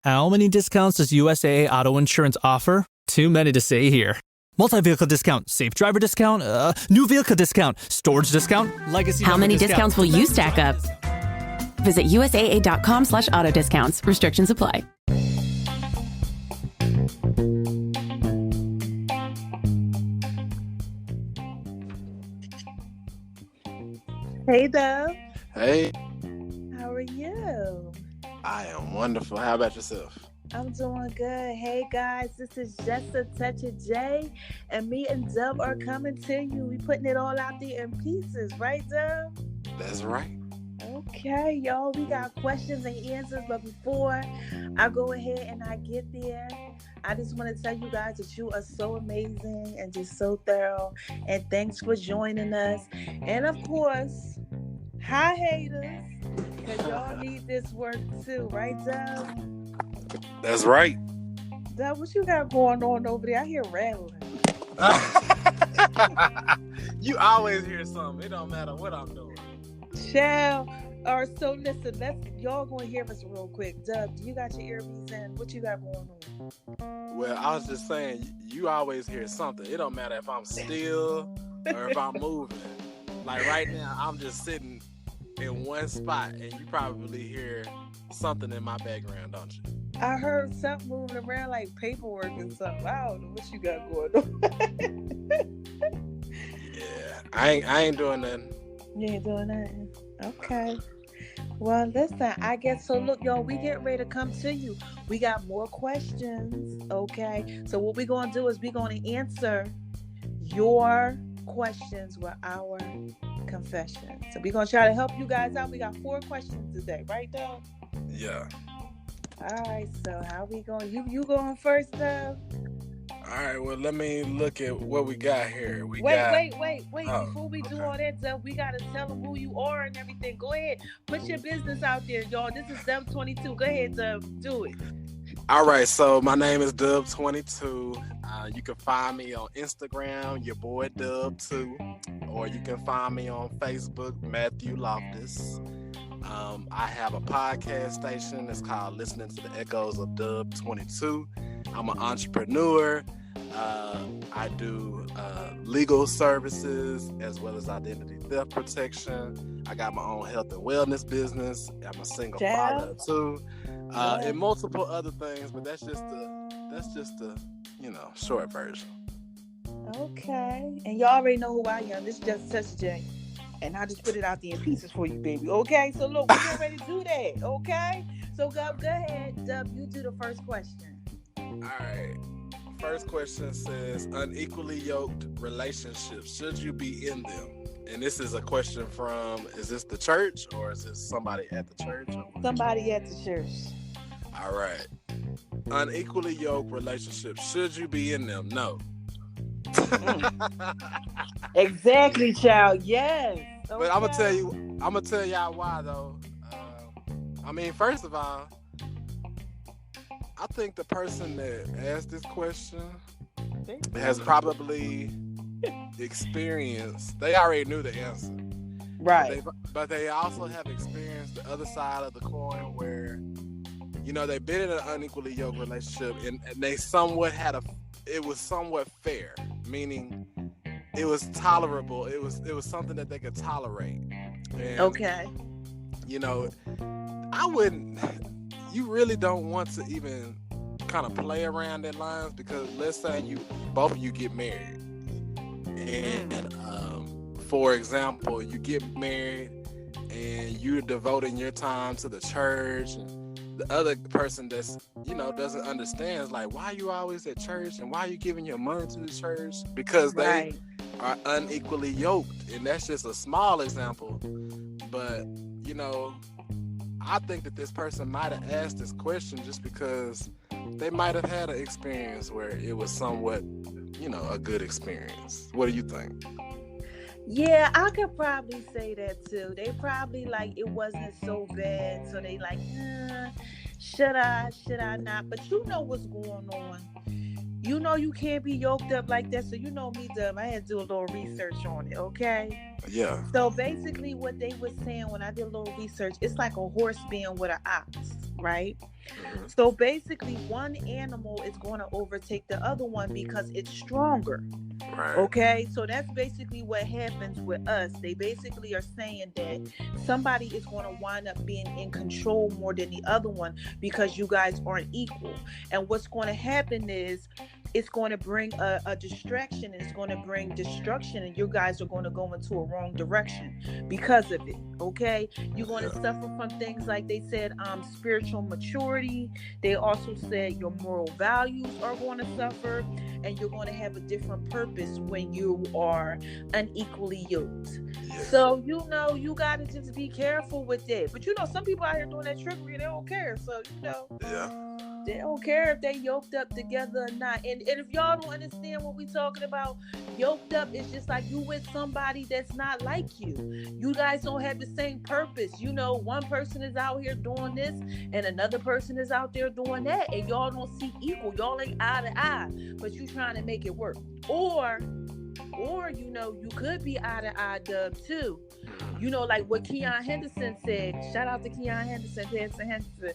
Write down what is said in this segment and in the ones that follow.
How many discounts does USAA Auto Insurance offer? Too many to say here. Multi-vehicle discount, safe driver discount, new vehicle discount, storage discount, legacy. How many discounts will you stack up? Visit USAA.com/auto discounts. Restrictions apply. Hey, Dove. Hey, How are you? I am wonderful. How about yourself? I'm doing good. Hey, guys, this is Just a Touch of J, and me and Dove are coming to you. We putting it all out there in pieces, right, Dove? That's right. Okay, y'all, we got questions and answers, but before I go ahead and I get there, I just want to tell you guys that you are so amazing and just so thorough, and thanks for joining us. And of course, hi haters, because y'all need this work too, right, Dove? That's right. Dove, what you got going on over there? I hear rattling. You always hear something. It don't matter what I'm doing. Child. All right, so listen, y'all gonna hear us real quick. Dove, do you got your earpiece in? What you got going on? Well, I was just saying, you always hear something. It don't matter if I'm still or if I'm moving. Like right now, I'm just sitting in one spot, and you probably hear something in my background, don't you? I heard something moving around like paperwork and something. I don't know what you got going on. Yeah, I ain't doing nothing. You ain't doing nothing. Okay. Well, listen, I guess so. Look, y'all, we get ready to come to you. We got more questions, okay? So what we're going to do is we're going to answer your questions with our confession. So we're going to try to help you guys out. We got 4 questions today, right, Dove? Yeah. All right, so how we going? You going first, Dove? All right, well, let me look at what we got here. Wait. Oh, Before we do okay. all that, Dove, we got to tell them who you are and everything. Go ahead. Put your business out there, y'all. This is Dub22. Go ahead, Dove. Do it. All right, so my name is Dub22. You can find me on Instagram, your boy Dub2, or you can find me on Facebook, Matthew Loftus. I have a podcast station. It's called Listening to the Echoes of Dub22. I'm an entrepreneur. I do legal services as well as identity theft protection. I got my own health and wellness business. I'm a single father too, and multiple other things. But that's just the short version. Okay, and y'all already know who I am. This is Just Touch J, and I just put it out there in pieces for you, baby. Okay, so look, we're getting ready to do that. Okay, so go ahead, Dub. You do the first question. All right. First question says, unequally yoked relationships, should you be in them? And this is a question from, is this the church or is this somebody at the church? Somebody at the church. All right. Unequally yoked relationships, should you be in them? No. Exactly, child. Yes. Okay. But I'm gonna tell y'all why though. First of all, I think the person that asked this question has probably experienced, they already knew the answer. Right. But they also have experienced the other side of the coin where, they've been in an unequally yoked relationship and they it was somewhat fair, meaning it was tolerable. It was something that they could tolerate. And, okay. You really don't want to even kind of play around that lines because let's say both of you get married. And for example, you get married and you're devoting your time to the church and the other person that's, doesn't understand is like, why are you always at church and why are you giving your money to the church? Because they are unequally yoked. And that's just a small example. But, I think that this person might have asked this question just because they might have had an experience where it was somewhat, a good experience. What do you think? Yeah, I could probably say that too. They probably it wasn't so bad. So they should I not? But you know what's going on. You can't be yoked up like that. So me, Dub, I had to do a little research on it, okay? Yeah. So basically what they were saying when I did a little research, it's like a horse being with an ox. right? Mhm. So basically, one animal is going to overtake the other one because it's stronger. Right. Okay, so that's basically what happens with us. They basically are saying that somebody is going to wind up being in control more than the other one because you guys aren't equal. And what's going to happen is it's going to bring a distraction, and it's going to bring destruction, and you guys are going to go into a wrong direction because of it. Okay, you're going to suffer from things like they said, spiritual maturity. They also said your moral values are going to suffer, and you're going to have a different purpose when you are unequally yoked. So you got to just be careful with that. But some people out here doing that trickery, they don't care. So they don't care if they yoked up together or not. And if y'all don't understand what we're talking about, yoked up is just like you with somebody that's not like you. You guys don't have the same purpose. One person is out here doing this and another person is out there doing that, and y'all don't see equal. Y'all ain't eye to eye, but you trying to make it work. Or you could be eye to eye, Dub, too. Like what Keon Henderson said. Shout out to Keon Henderson, Dancing Henderson.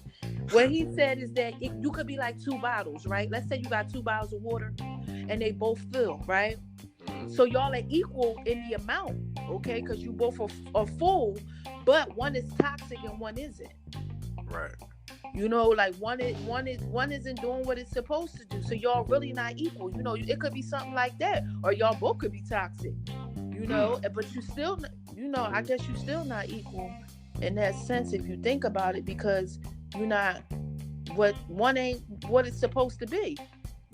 What he said is that you could be like two bottles, right? Let's say you got 2 bottles of water and they both fill, right? So y'all are equal in the amount, okay? Because you both are full, but one is toxic and one isn't. Right. Like one isn't doing what it's supposed to do. So y'all really not equal. It could be something like that, or y'all both could be toxic. But you still, I guess you still not equal in that sense if you think about it, because you're not one ain't what it's supposed to be.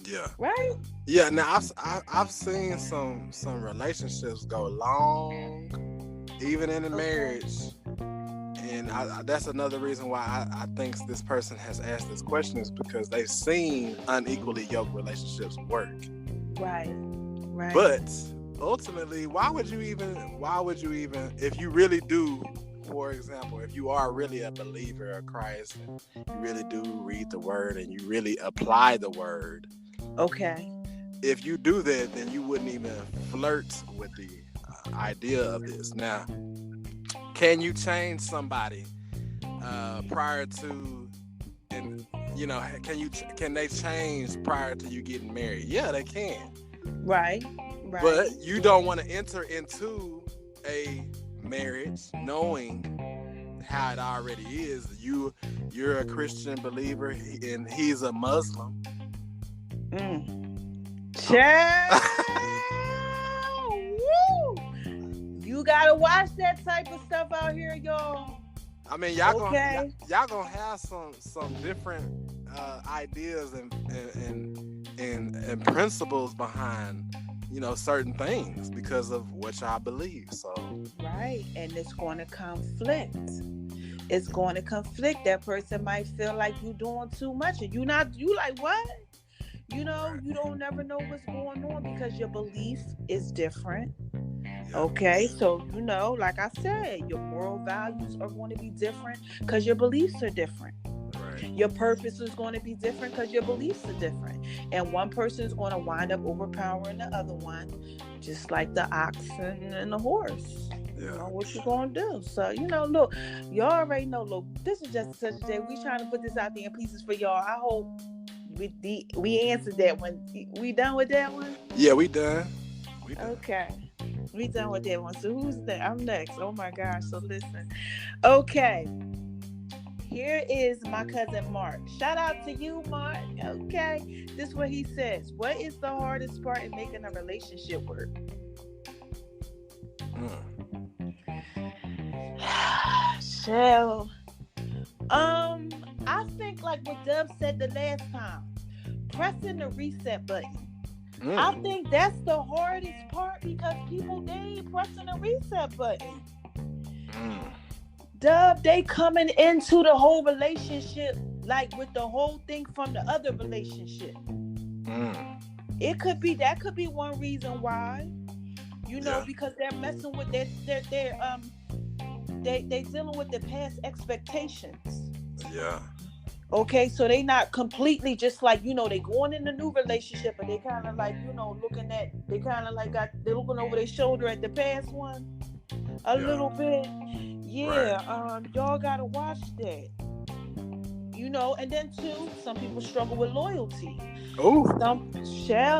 Yeah. Right. Yeah. Now I've seen some relationships go long, even in a marriage. And that's another reason why I think this person has asked this question, is because they've seen unequally yoked relationships work. Right. But ultimately, why would you even, if you really do, for example, if you are really a believer of Christ and you really do read the word and you really apply the word. Okay. If you do that, then you wouldn't even flirt with the idea of this. Now, can you change somebody prior to, and can they change prior to you getting married? Yeah, they can. Right. But you don't want to enter into a marriage knowing how it already is. You're a Christian believer and he's a Muslim. Child. Woo! You gotta watch that type of stuff out here, y'all. I mean, y'all gonna have some different ideas and principles behind certain things because of what y'all believe. So right, and it's going to conflict. That person might feel like you doing too much, and you like what? You don't never know what's going on because your belief is different. Okay, so like I said, your moral values are going to be different because your beliefs are different. Right. Your purpose is going to be different because your beliefs are different. And one person is going to wind up overpowering the other one, just like the oxen and the horse. Yeah. What you gonna do? So, look, y'all already know, look, this is just such a day. We trying to put this out there in pieces for y'all. I hope we answered that one. We done with that one? Yeah, we done. Okay. We done with that one. So who's that? I'm next. Oh my gosh. So listen. Okay. Here is my cousin Mark. Shout out to you, Mark. Okay. This is what he says. What is the hardest part in making a relationship work? So, I think like what Dub said the last time, pressing the reset button. I think that's the hardest part because people, they ain't pressing the reset button. Dub, they coming into the whole relationship like with the whole thing from the other relationship. That could be one reason why, because they're messing with they dealing with the past expectations. Yeah. Okay, so they not completely just like, they going in a new relationship, but they kind of like, looking over their shoulder at the past one a little bit. Yeah, right. Y'all gotta watch that. You know, and then two, some people struggle with loyalty. Oh,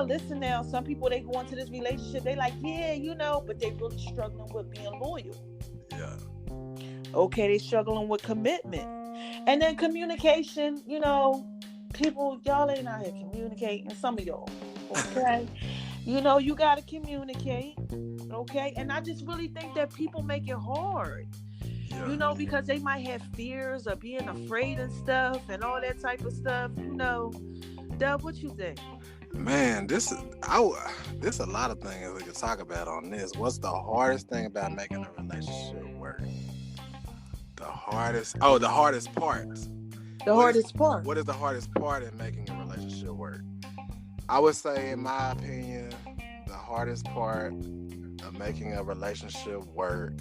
Listen now, some people, they go into this relationship, they like, yeah, you know, but they really struggling with being loyal. yeah. Okay, they struggling with commitment. And then communication, you know, people, y'all ain't out here communicating, some of y'all, okay? You know, you got to communicate, okay? And I just really think that people make it hard. You know, because they might have fears of being afraid and stuff and all that type of stuff. You know, Dub, what you think? Man, this is a lot of things we could talk about on this. What's the hardest thing about making a relationship work? The hardest part. The hardest part. What is the hardest part in making a relationship work? I would say, in my opinion, the hardest part of making a relationship work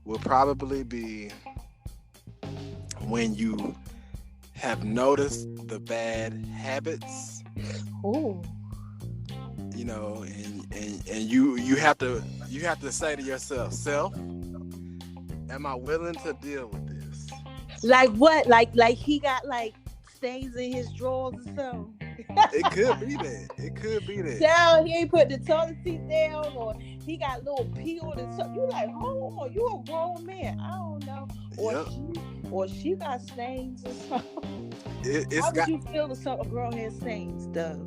will probably be when you have noticed the bad habits. Ooh. You know, and you have to say to yourself, am I willing to deal with this? Like what? Like he got like stains in his drawers or something. It could be that. Down, he ain't put the toilet seat down, or he got little pee on his. You like, hold on, you a grown man. I don't know. Or she got stains or something. How would you feel if a girl had stains, though?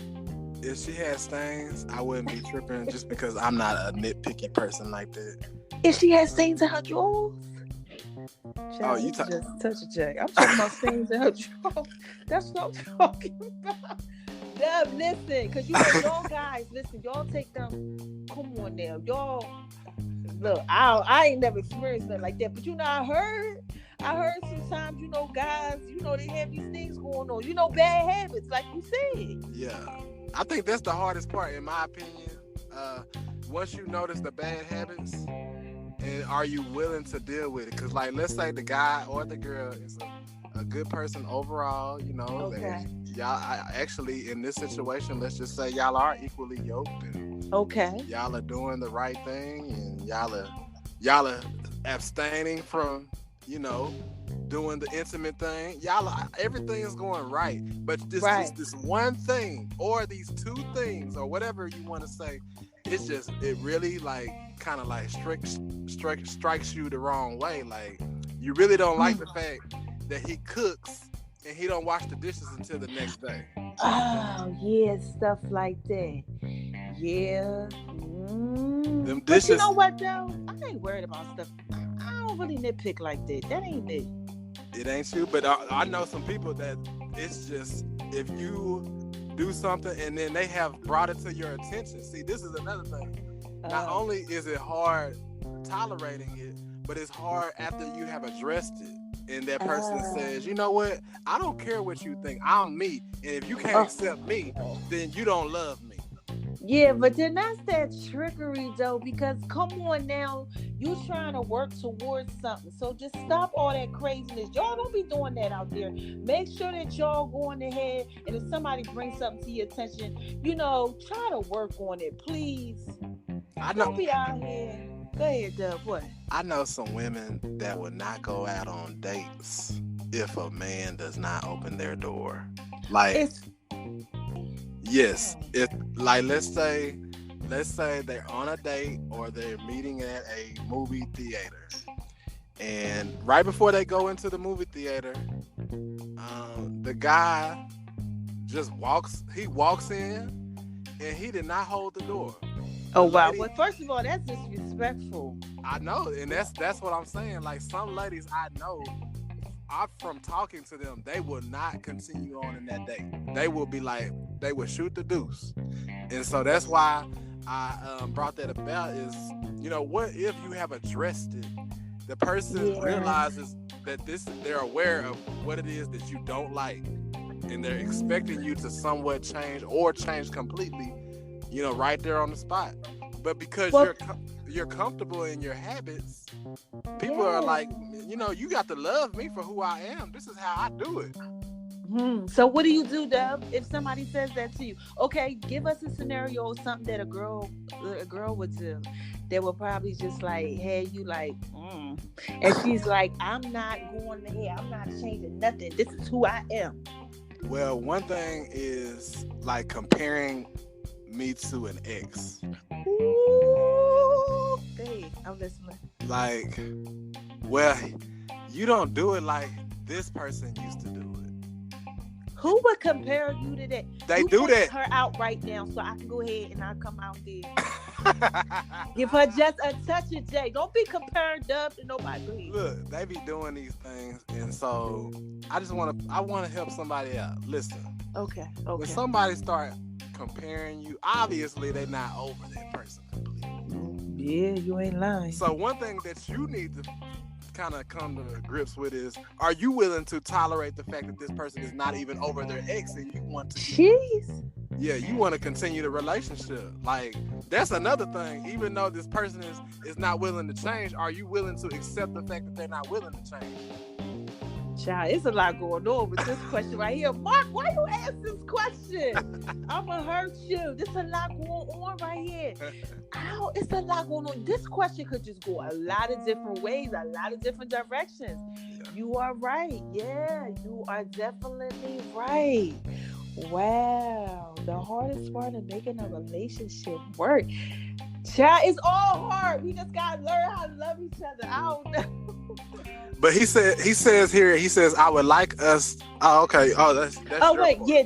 If she had stains, I wouldn't be tripping just because I'm not a nitpicky person like that. If she had stains in her drawers? Child, you just touch a Jay. I'm talking about stains in her drawers. That's what I'm talking about. Dub, listen, because you know, y'all guys, listen, y'all take them. Come on now, y'all. Look, I ain't never experienced nothing like that, but you know, I heard sometimes, you know, guys, you know, they have these things going on, you know, bad habits, like you said. Yeah, I think that's the hardest part, in my opinion. Once you notice the bad habits, and are you willing to deal with it? Because, like, let's say the guy or the girl is a good person overall, you know. Okay. Y'all, actually, in this situation, let's just say y'all are equally yoked, and y'all are doing the right thing, and y'all are abstaining from, you know, doing the intimate thing. Everything is going right, but this one thing, or these two things, or whatever you want to say, it really like kind of like strikes you the wrong way. Like, you really don't like the fact that he cooks and he don't wash the dishes until the next day. Oh yeah, stuff like that. Yeah. Them dishes. But you know what though? I ain't worried about stuff. I don't really nitpick like that. That ain't me. It ain't you, but I know some people that it's just, if you do something and then they have brought it to your attention. See, this is another thing. Not only is it hard tolerating it, but it's hard after you have addressed it. And that person says, you know what? I don't care what you think. I'm me. And if you can't accept me, then you don't love me. Yeah, but then that's that trickery, though, because come on now, you trying to work towards something. So just stop all that craziness. Y'all don't be doing that out there. Make sure that y'all going ahead, and if somebody brings something to your attention, you know, try to work on it, please. Don't be out here. Go ahead, Dub. What? I know some women that would not go out on dates if a man does not open their door. Like, yes, if, like, let's say they're on a date or they're meeting at a movie theater, and right before they go into the movie theater, the guy just walks in and he did not hold the door. Oh wow! Well, first of all, that's disrespectful. I know, and that's what I'm saying. Like, some ladies I know, from talking to them, they will not continue on in that date. They will be like, they will shoot the deuce. And so that's why I brought that about is, you know, what if you have addressed it? The person realizes that they're aware of what it is that you don't like, and they're expecting you to somewhat change or change completely, you know, right there on the spot. But because you're comfortable in your habits, people are like, you know, you got to love me for who I am. This is how I do it. So what do you do, Dub, if somebody says that to you? Okay, give us a scenario or something that a girl would do. They will probably just like have you like, and she's like, I'm not going ahead. I'm not changing nothing. This is who I am. Well, one thing is like comparing me to an ex. Ooh, hey, I'm listening. Like, well, you don't do it like this person used to do it. Who would compare you to that? They you do that. Her out right now, so I can go ahead and I'll come out there. Give her just a touch of J. Don't be comparing Dub to nobody. Look, they be doing these things, and so I want to help somebody out. Listen. Okay. When somebody start comparing you, obviously they're not over that person completely. Yeah, you ain't lying. So one thing that you need to kind of come to grips with is, are you willing to tolerate the fact that this person is not even over their ex and you want to you want to continue the relationship? Like, that's another thing. Even though this person is not willing to change, are you willing to accept the fact that they're not willing to change? Child, it's a lot going on with this question right here. Mark, why you ask this question? I'ma hurt you. There's a lot going on right here. Ow, it's a lot going on. This question could just go a lot of different ways, a lot of different directions. Yeah. You are right. Yeah, you are definitely right. Wow. The hardest part of making a relationship work. Child, it's all hard. We just gotta learn how to love each other. I don't know. But he says, I would like us. Oh, okay. Oh, that's oh, wait. Part. Yeah,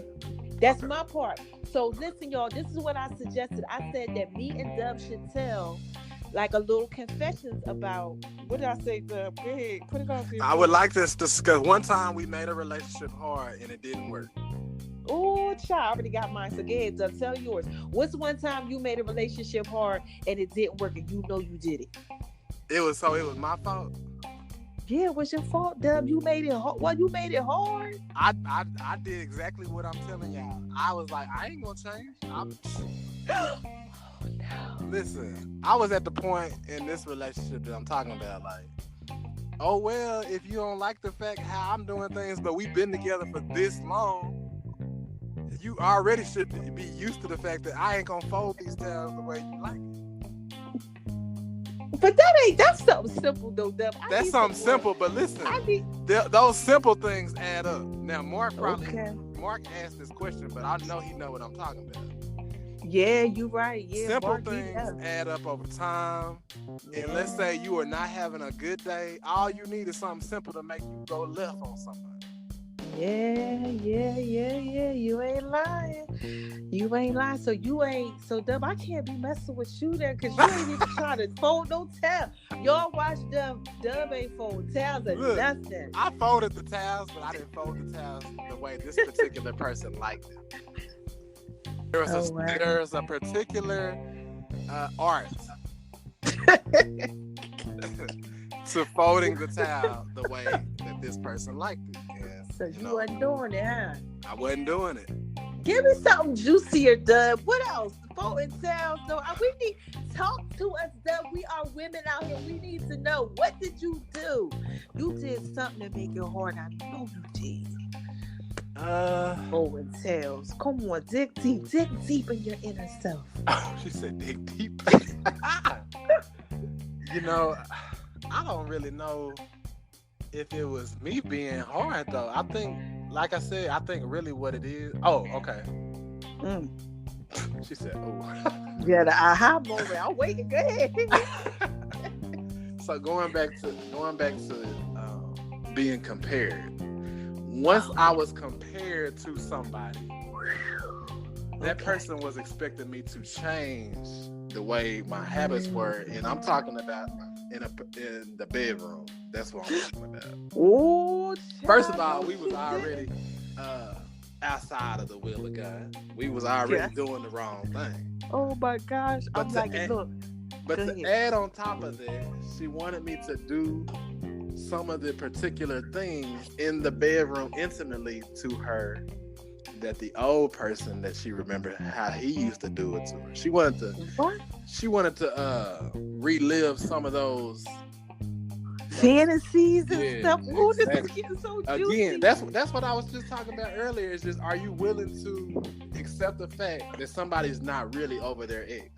that's my part. So listen, y'all, this is what I suggested. I said that me and Dub should tell like a little confessions about, what did I say, Dub? Go ahead, put it on. I would like this to discuss. One time we made a relationship hard and it didn't work. Oh, child, I already got mine. So go ahead, Dub, tell yours. What's one time you made a relationship hard and it didn't work and you know you did it? It was my fault. Yeah, it was your fault, Dub. You made it hard. Well, you made it hard. I did exactly what I'm telling y'all. I was like, I ain't gonna change. No. Listen, I was at the point in this relationship that I'm talking about, like, oh well, if you don't like the fact how I'm doing things, but we've been together for this long, you already should be used to the fact that I ain't gonna fold these towels the way you like it. But that's something simple though, Dub. That's something simple, but listen, those simple things add up. Now, Mark asked this question, but I know he know what I'm talking about. Yeah, you're right. Yeah, simple things add up over time. Yeah. And let's say you are not having a good day, all you need is something simple to make you go left on somebody. Yeah. You ain't lying. So Dub, I can't be messing with you then, because you ain't even trying to fold no towel. Y'all watch Dub ain't fold towels or nothing. I folded the towels, but I didn't fold the towels the way this particular person liked it. There's a particular art to folding the towel the way that this person liked it. And, so you wasn't doing it, huh? I wasn't doing it. Give me something juicier, Dub. What else? Folding towels. So we need talk to us, Dub. We are women out here. We need to know, what did you do? You did something to make it hard. I know you did. Folding towels. Come on, dig deep in your inner self. Oh, she said dig deep. You know, I don't really know if it was me being hard though. I think, like I said, really what it is. Oh, okay. She said, "Oh." Yeah, the aha moment. I'm waiting. Go ahead. So going back to being compared. Once I was compared to somebody, that person was expecting me to change the way my habits were, and I'm talking about in the bedroom. That's what I'm talking about. Oh, first of all, we was already outside of the will of God. We was already doing the wrong thing. Oh my gosh! But to add on top of that, she wanted me to do some of the particular things in the bedroom intimately to her that the old person that she remembered how he used to do it to her. She wanted to relive some of those fantasies and Yeah, stuff. Ooh, this is exactly. getting so juicy. Again, that's what I was just talking about earlier. It's just, are you willing to accept the fact that somebody's not really over their ex?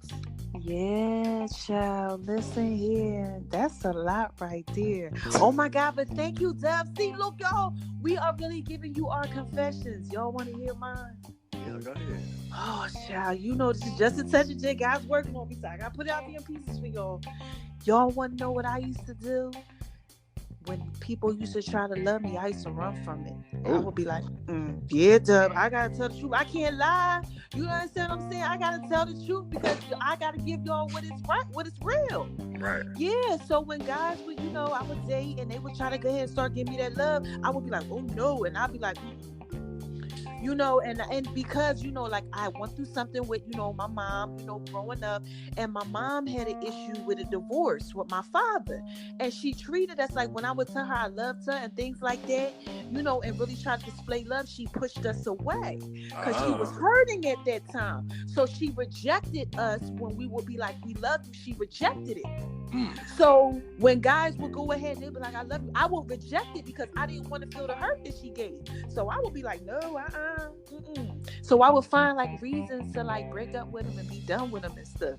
Yeah, child. Listen here. That's a lot right there. Oh my God, but thank you, Dub. See, look, y'all, we are really giving you our confessions. Y'all want to hear mine? Yeah, go ahead. Oh, child, you know this is just a touch of J. Guys working on me, so I gotta put it out there in pieces for y'all. Y'all want to know what I used to do? When people used to try to love me, I used to run from it. I would be like, yeah, Dub, I gotta tell the truth. I can't lie. You understand what I'm saying? I gotta tell the truth because I gotta give y'all what is right, what is real. Right. Yeah, so when guys would, I would date and they would try to go ahead and start giving me that love, I would be like, oh no, and I'd be like, and because, like I went through something with, my mom, growing up, and my mom had an issue with a divorce with my father, and she treated us like, when I would tell her I loved her and things like that, and really try to display love, she pushed us away because she was hurting at that time. So she rejected us when we would be like, we love you. She rejected it. So when guys would go ahead and they'd be like, I love you, I would reject it because I didn't want to feel the hurt that she gave. So I would be like, no, So I would find like reasons to like break up with him and be done with him and stuff.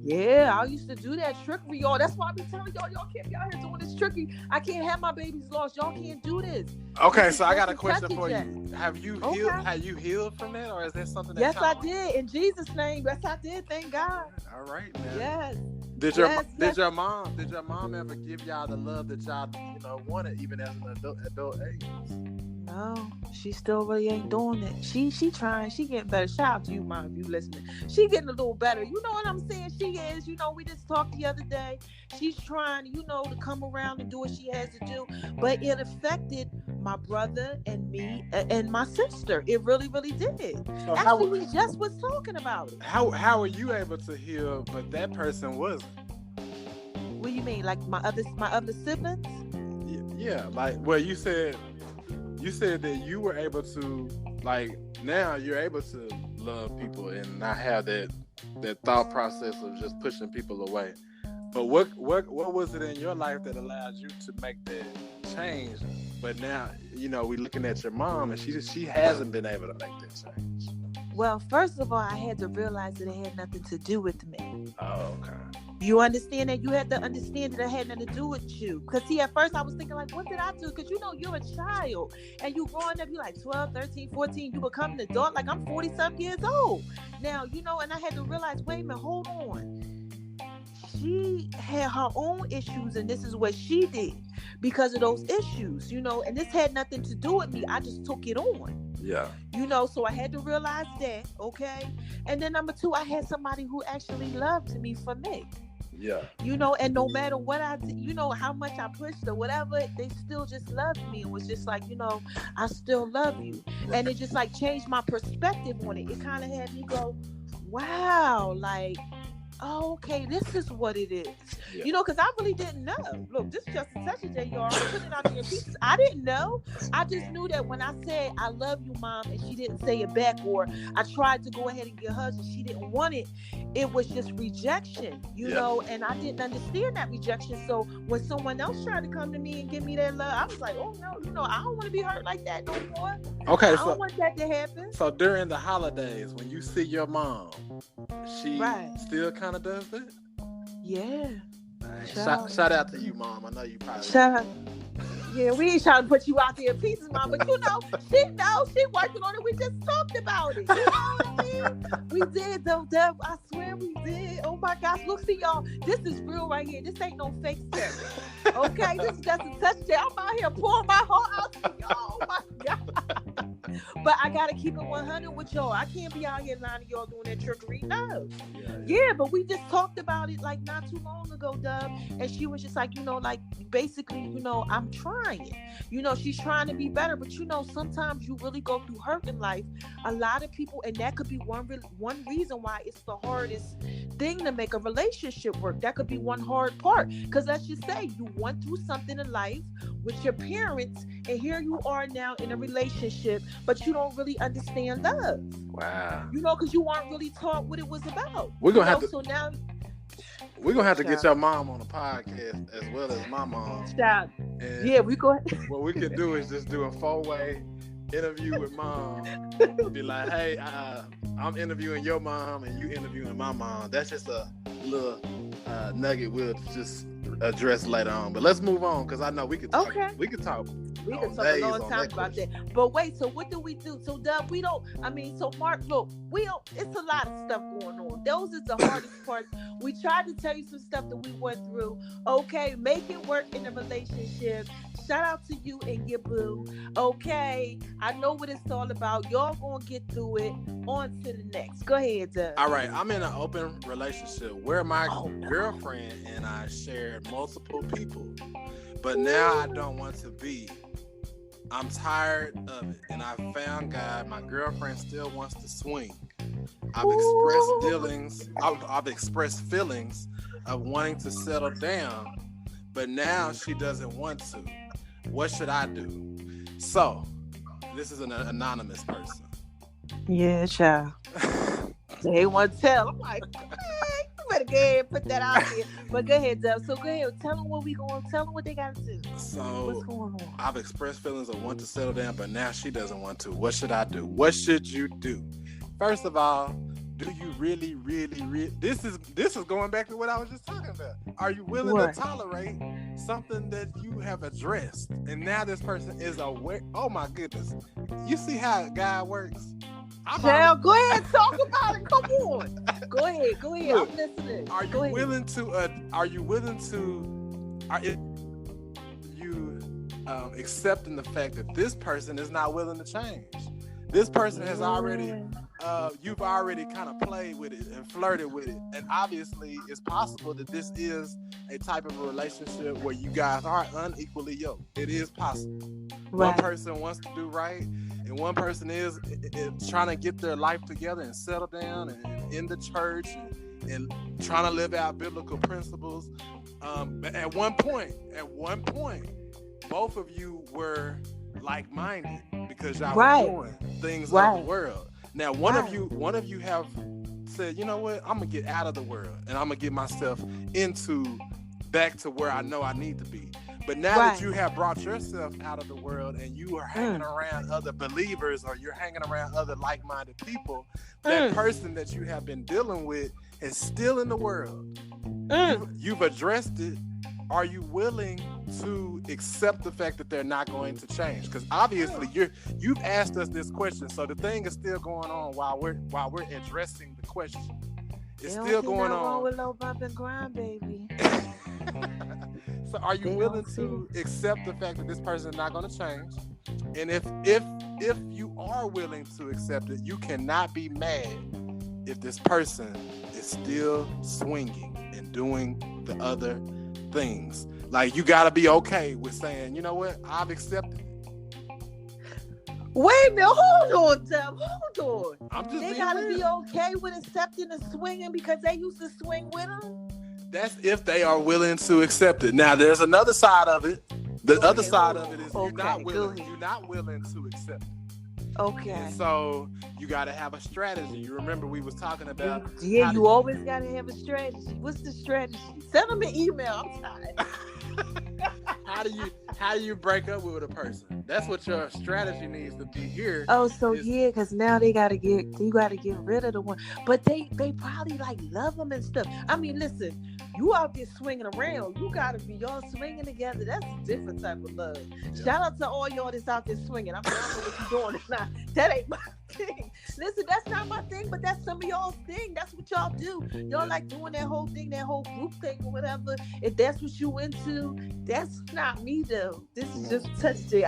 Yeah, I used to do that trickery, y'all. That's why I be telling y'all can't be out here doing this trickery. I can't have my babies lost. Y'all can't do this. Okay, so I got a question for you. Have you healed? Have you healed from that, or is that something that? Yes, I did. In Jesus' name, yes, I did. Thank God. All right, man. Yes. Did your mom ever give y'all the love that y'all wanted even as an adult age? No, she still really ain't doing it. She trying. She getting better. Shout out to you, Mom, if you listening. She getting a little better. You know what I'm saying? She is. We just talked the other day. She's trying, to come around and do what she has to do. But it affected my brother and me and my sister. It really, really did. So actually, we just was talking about it. How were you able to heal, but that person wasn't? What do you mean? Like my other siblings? Yeah. Like, well, you said that you were able to, like, now you're able to love people and not have that thought process of just pushing people away. But what was it in your life that allowed you to make that change? But now, we're looking at your mom and she hasn't been able to make that change. Well, first of all, I had to realize that it had nothing to do with me. Oh, okay. You understand that? You had to understand that it had nothing to do with you. Because, see, at first I was thinking, like, what did I do? Because, you're a child. And you growing up, you're like 12, 13, 14. You become an adult. Like, I'm 40-something years old. Now, and I had to realize, wait a minute, hold on. She had her own issues, and this is what she did because of those issues, and this had nothing to do with me. I just took it on. Yeah. So I had to realize that, okay? And then number two, I had somebody who actually loved me for me. Yeah. And no matter what I did, how much I pushed or whatever, they still just loved me. It was just like, I still love you. Right. And it just like changed my perspective on it. It kind of had me go, wow, like, oh, okay, this is what it is. Yeah. Because I really didn't know. Look, this is just a touch of y'all. I'm putting it out there in pieces. I didn't know. I just knew that when I said, I love you, Mom, and she didn't say it back, or I tried to go ahead and get hugs and she didn't want it, it was just rejection, you know, and I didn't understand that rejection. So when someone else tried to come to me and give me that love, I was like, oh, no, I don't want to be hurt like that no more. Okay, I don't want that to happen. So during the holidays, when you see your mom, she still kind of does that? Yeah. Right. Shout out to you, Mom. I know you probably. Yeah, we ain't trying to put you out there in pieces, Mom, but she working on it. We just talked about it. You know what I mean? We did, though, Deb. I swear we did. Oh my gosh, look, see y'all. This is real right here. This ain't no fake stuff. Okay, this is just a touchdown. I'm out here pouring my heart out to y'all. Oh my God. But I gotta keep it 100 with y'all. I can't be out here lying to y'all doing that trickery. No. Yeah, but we just talked about it like not too long ago, Dub. And she was just like, like basically, I'm trying. She's trying to be better, but sometimes you really go through hurt in life. A lot of people, and that could be one reason why it's the hardest thing to make a relationship work. That could be one hard part. Because let's just say you went through something in life with your parents, and here you are now in a relationship, but you don't really understand love. Wow. Because you weren't really taught what it was about. We're gonna have to. So now. We're gonna have to get your mom on the podcast as well as my mom. Child. And Yeah, we go ahead. what we could do is just do a 4-way interview with mom. Be like, hey, I'm interviewing your mom and you interviewing my mom. That's just a little nugget we'll just address later on. But let's move on because I know we could talk. Okay. We could talk. We can talk a long time about that. But wait, so what do we do? So Dub, so Mark, look, it's a lot of stuff going on. Those is the hardest parts. We tried to tell you some stuff that we went through. Okay, make it work in a relationship. Shout out to you and your boo. Okay, I know what it's all about. Y'all gonna get through it. On to the next. Go ahead, Dub. All right, I'm in an open relationship where my girlfriend and I shared multiple people. But now I don't want to be. I'm tired of it, and I found God. My girlfriend still wants to swing. I've expressed feelings of wanting to settle down, but now she doesn't want to. What should I do? So, this is an anonymous person. Yeah, child. They want to tell. I'm like, you better go ahead and put that out there. But go ahead, Dub. So go ahead. Tell them tell them what they got to do. So what's going on? I've expressed feelings of want to settle down, but now she doesn't want to. What should I do? What should you do? First of all, do you really, this is going back to what I was just talking about. Are you willing to tolerate something that you have addressed? And now this person is aware. Oh my goodness. You see how God works? Child, go ahead, talk about it. Come on. Go ahead. Look, I'm listening. Are you willing to accepting the fact that this person is not willing to change? This person has already you've already kind of played with it and flirted with it. And obviously it's possible that this is a type of a relationship where you guys are unequally yoked. It is possible. Right. One person wants to do right, and one person is trying to get their life together and settle down and in the church and trying to live out biblical principles. At one point, both of you were like-minded because y'all were doing things of the world. Now, one of you have said, you know what, I'm gonna get out of the world and I'm gonna get myself back to where I know I need to be. But now that you have brought yourself out of the world and you are hanging around other believers or you're hanging around other like-minded people, that person that you have been dealing with is still in the world. You've addressed it. Are you willing to accept the fact that they're not going to change? Because obviously you've asked us this question, so the thing is still going on while we're addressing the question. It's still going on. With low bump and grind, baby. So are you willing to accept the fact that this person is not going to change? And if you are willing to accept it, you cannot be mad if this person is still swinging and doing the other things. Like, you got to be okay with saying, you know what, I've accepted it. Wait a minute, hold on, Dub. Hold on. They got to be okay with accepting and swinging because they used to swing with them? That's if they are willing to accept it. Now, there's another side of it. The other side of it is you're not willing to accept it. Okay. And so you got to have a strategy. You remember we was talking about. Yeah, you always got to have a strategy. What's the strategy? Send them an email. I'm tired. How do you break up with a person? That's what your strategy needs to be here. Oh, so because now you got to get rid of the one, but they probably like love them and stuff. I mean, listen, you out there swinging around, you got to be y'all swinging together. That's a different type of love. Yeah. Shout out to all y'all that's out there swinging. I don't know what you're doing. Nah, that ain't my thing. Listen, that's not my thing, but that's some of y'all's thing. That's what y'all do. Y'all like doing that whole thing, that whole group thing or whatever. If that's what you into, that's not me though. This is just touching.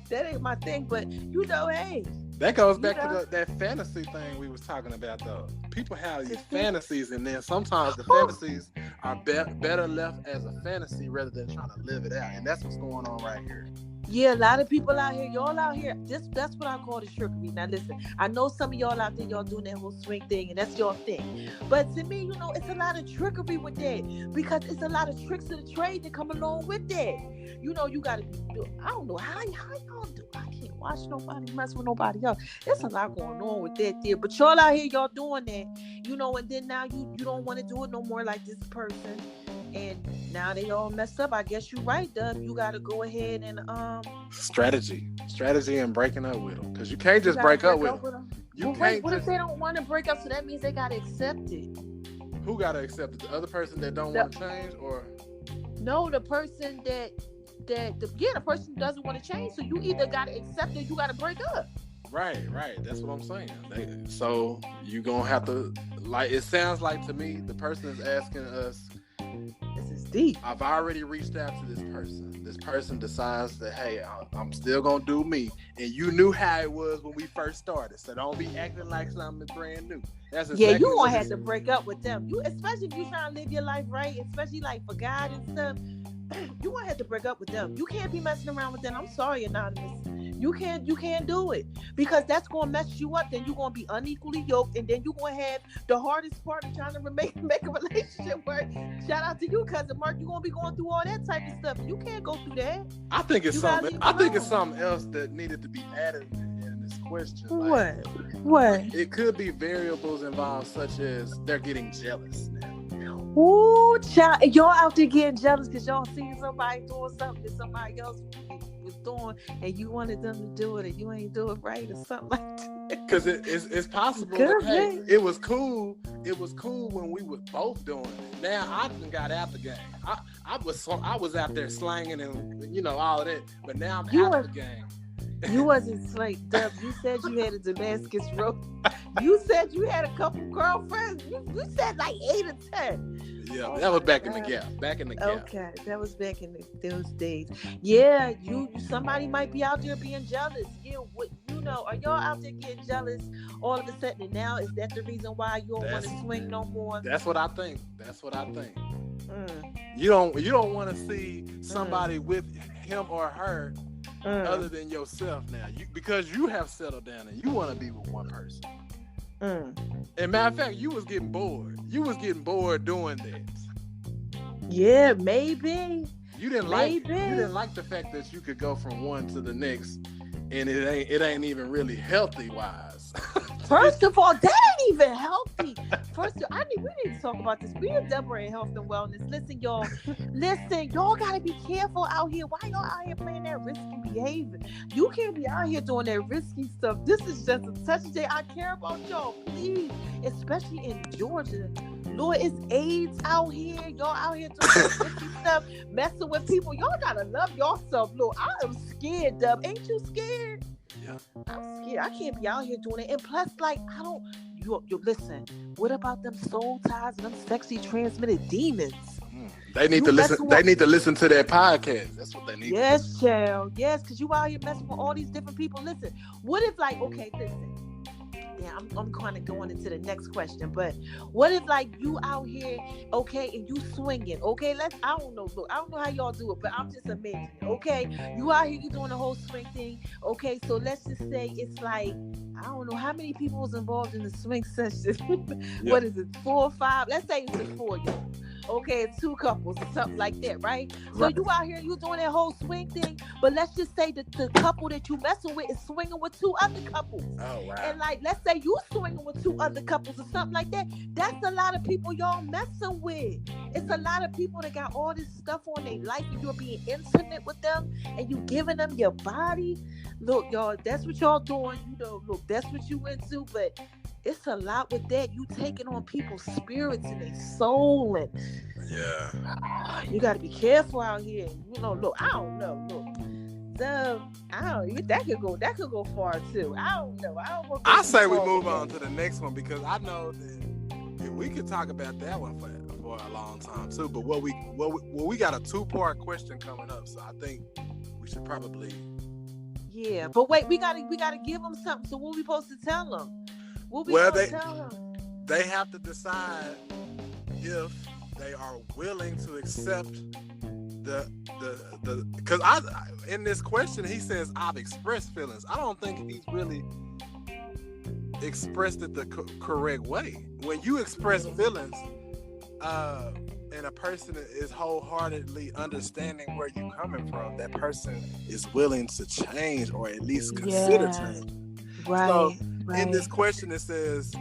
That ain't my thing, but hey. That goes back to that fantasy thing we was talking about though. People have these fantasies, and then sometimes the fantasies are better left as a fantasy rather than trying to live it out. And that's what's going on right here. Yeah, a lot of people out here, y'all out here, that's what I call the trickery. Now listen, I know some of y'all out there, y'all doing that whole swing thing, and that's your thing. But to me, it's a lot of trickery with that, because it's a lot of tricks of the trade that come along with that. You gotta be, I don't know how y'all do. I can't watch nobody mess with nobody else. There's a lot going on with that there. But y'all out here, y'all doing that, and then now you don't want to do it no more like this person. And now they all messed up. I guess you're right, Dub. You got to go ahead and strategy and breaking up with them, because you can't just break up with them. What if they don't want to break up? So that means they got to accept it. Who got to accept it? The other person that don't want to change, or no, the person the person doesn't want to change. So you either got to accept it, or you got to break up. Right. That's what I'm saying. So you gonna have to, like, it sounds like to me, the person is asking us. This is deep. I've already reached out to this person. This person decides that, hey, I'm still gonna do me, and you knew how it was when we first started. So don't be acting like something brand new. That's exactly you gonna have to break up with them. You, especially if you trying to live your life right, especially like for God and stuff. You gonna have to break up with them. You can't be messing around with them. I'm sorry, Anonymous. You can't do it, because that's gonna mess you up. Then you're gonna be unequally yoked, and then you're gonna have the hardest part of trying to make a relationship work. Shout out to you, cousin Mark. You're gonna be going through all that type of stuff. You can't go through that. I think it's something else that needed to be added in this question. What? It could be variables involved, such as they're getting jealous now. Ooh, child, y'all out there getting jealous because y'all seeing somebody doing something that somebody else was doing, and you wanted them to do it, and you ain't do it right, or something like that. Because it's possible that, hey, it was cool when we were both doing it. Now I done got out the game. I was out there slanging and all of that, but now I'm out the game. You wasn't like Dub. You said you had a Damascus Road. You said you had a couple girlfriends. You said like 8 or 10. Yeah, that was back in the gap. Okay, that was back in those days. Yeah, somebody might be out there being jealous. Yeah, are y'all out there getting jealous all of a sudden? And now is that the reason why you don't want to swing no more? That's what I think. You don't want to see somebody with him or her. Other than yourself now, because you have settled down and you want to be with one person. And matter of fact, you was getting bored. You was getting bored doing that. Yeah, maybe. You didn't like the fact that you could go from one to the next, and it ain't even really healthy wise. First of all, that ain't even healthy. We need to talk about this. We are Deborah in health and wellness. Listen, y'all gotta be careful out here. Why y'all out here playing that risky behavior? You can't be out here doing that risky stuff. This is just a touch day. I care about y'all, please, especially in Georgia. Lord, it's AIDS out here. Y'all out here doing risky stuff, messing with people. Y'all gotta love yourself, Lord. I am scared, Dub. Ain't you scared? Yeah. I'm scared. I can't be out here doing it. And plus, like, I don't. You listen. What about them soul ties and them sexy transmitted demons? They need to listen. They need to listen to that podcast. That's what they need. Yes, child. Yes, because you out here messing with all these different people. Listen. What if, like, okay, listen. Yeah, I'm kind of going into the next question, but what if like you out here, okay, and you swinging, okay? I don't know. Look, I don't know how y'all do it, but I'm just imagining, okay? You out here, you doing the whole swing thing, okay? So let's just say it's like, I don't know how many people was involved in the swing session. What is it, 4 or 5? Let's say it's 4 y'all. Okay, 2 couples or something like that, right? So you out here, you doing that whole swing thing, but let's just say that the couple that you messing with is swinging with 2 other couples. Oh, wow. And like, let's say you swinging with 2 other couples or something like that. That's a lot of people y'all messing with. It's a lot of people that got all this stuff on their life, and you're being intimate with them, and you giving them your body. Look, y'all, that's what y'all doing. Look, that's what you into, but it's a lot with that. You taking on people's spirits and their soul, and you got to be careful out here. Look, I don't know. Look, that could go far too. I don't know. I say we move on to the next one, because I know that we could talk about that one for a long time too. But we got a 2-part question coming up, so I think we should probably. Yeah, but wait, we gotta give them something. So what we supposed to tell them? They have to decide if they are willing to accept because in this question he says I've expressed feelings. I don't think he's really expressed it the correct way. When you express feelings, and a person is wholeheartedly understanding where you're coming from, that person is willing to change or at least consider change. Right. So in this question it says,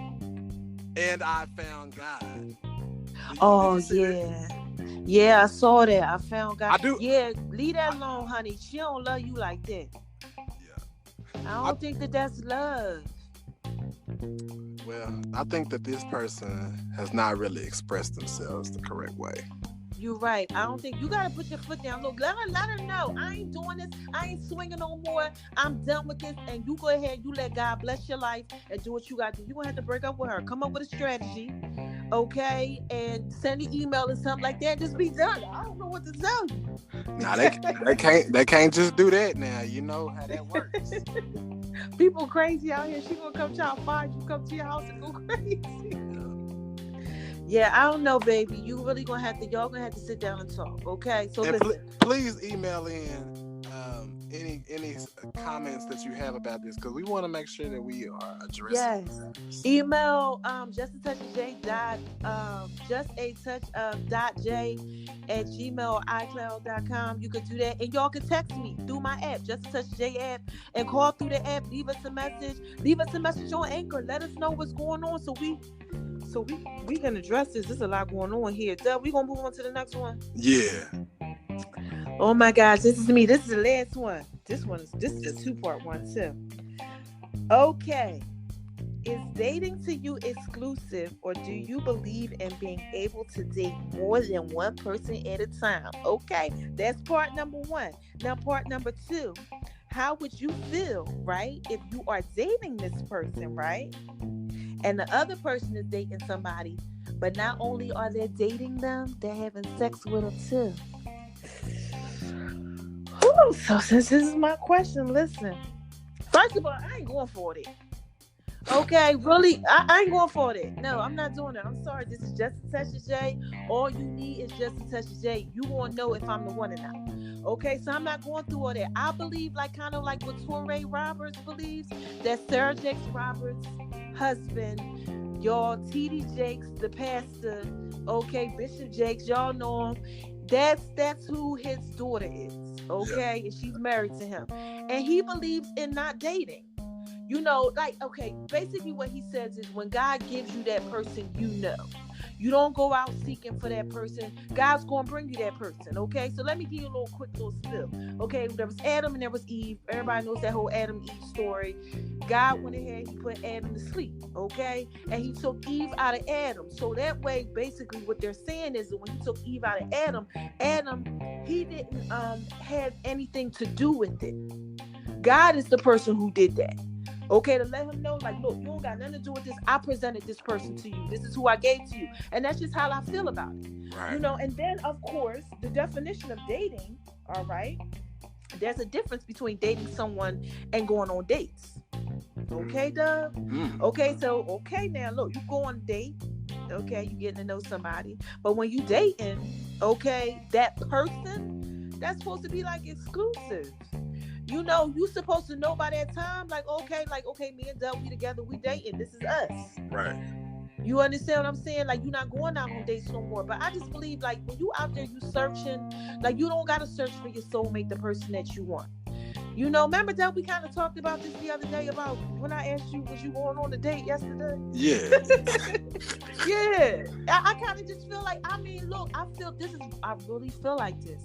and I found God. Oh yeah. Yeah, I saw that. I found God. I do. Yeah, leave that alone, honey. She don't love you like that. Yeah. I don't think that's love. Well, I think that this person has not really expressed themselves the correct way. You're right. I don't think you gotta put your foot down. Look, let her know. I ain't doing this. I ain't swinging no more. I'm done with this. And you go ahead. You let God bless your life and do what you got to do. You gonna have to break up with her. Come up with a strategy, okay? And send an email or something like that. Just be done. I don't know what to tell you. Nah, they can't just do that now. You know how that works. People crazy out here. She gonna come try to find you, come to your house and go crazy. Yeah, I don't know, baby. Y'all gonna have to sit down and talk, okay? So and listen. Please email in any comments that you have about this, because we want to make sure that we are addressing. Yes. Email justatouchj.j@gmail.icloud.com. You can do that, and y'all can text me through my app, Just a Touch J app, and call through the app. Leave us a message on Anchor. Let us know what's going on, so we can address this. There's a lot going on here. Dub, we gonna move on to the next one. Yeah. Oh my gosh, this is me. This is the last one. This is a 2-part one too. Okay. Is dating to you exclusive, or do you believe in being able to date more than one person at a time? Okay, that's part number 1. Now part number 2, how would you feel, right, if you are dating this person, right? And the other person is dating somebody, but not only are they dating them, they're having sex with them too. So since this is my question, listen. First of all, I ain't going for it. Okay, really, I ain't going for it. No, I'm not doing it. I'm sorry. This is Just a Touch of J. All you need is Just a Touch of J. You won't know if I'm the one or not. Okay, so I'm not going through all that. I believe, kind of like what Touré Roberts believes, that Sarah Jakes Roberts' husband, y'all, T.D. Jakes, the pastor, okay, Bishop Jakes, y'all know him. That's who his daughter is, okay? And she's married to him. And he believes in not dating. You know, basically what he says is when God gives you that person, you know. You don't go out seeking for that person. God's going to bring you that person, okay? So let me give you a quick little spill. Okay, there was Adam and there was Eve. Everybody knows that whole Adam-Eve story. God went ahead, he put Adam to sleep, okay? And he took Eve out of Adam. So that way, basically what they're saying is that when he took Eve out of Adam, he didn't have anything to do with it. God is the person who did that. Okay, to let him know, look, you don't got nothing to do with this. I presented this person to you. This is who I gave to you. And that's just how I feel about it. Right. You know, and then, of course, the definition of dating, all right, there's a difference between dating someone and going on dates. Okay, Doug? Okay, now, look, you go on a date. Okay, you getting to know somebody. But when you dating, okay, that person, that's supposed to be, exclusive. You know, you supposed to know by that time, okay, me and Doug, we together, we dating. This is us. Right. You understand what I'm saying? You're not going out on dates no more. But I just believe, when you out there, you searching, you don't got to search for your soulmate, the person that you want. You know, remember that we kind of talked about this the other day about when I asked you, was you going on a date yesterday? Yeah. Yeah. I kind of just feel I really feel like this.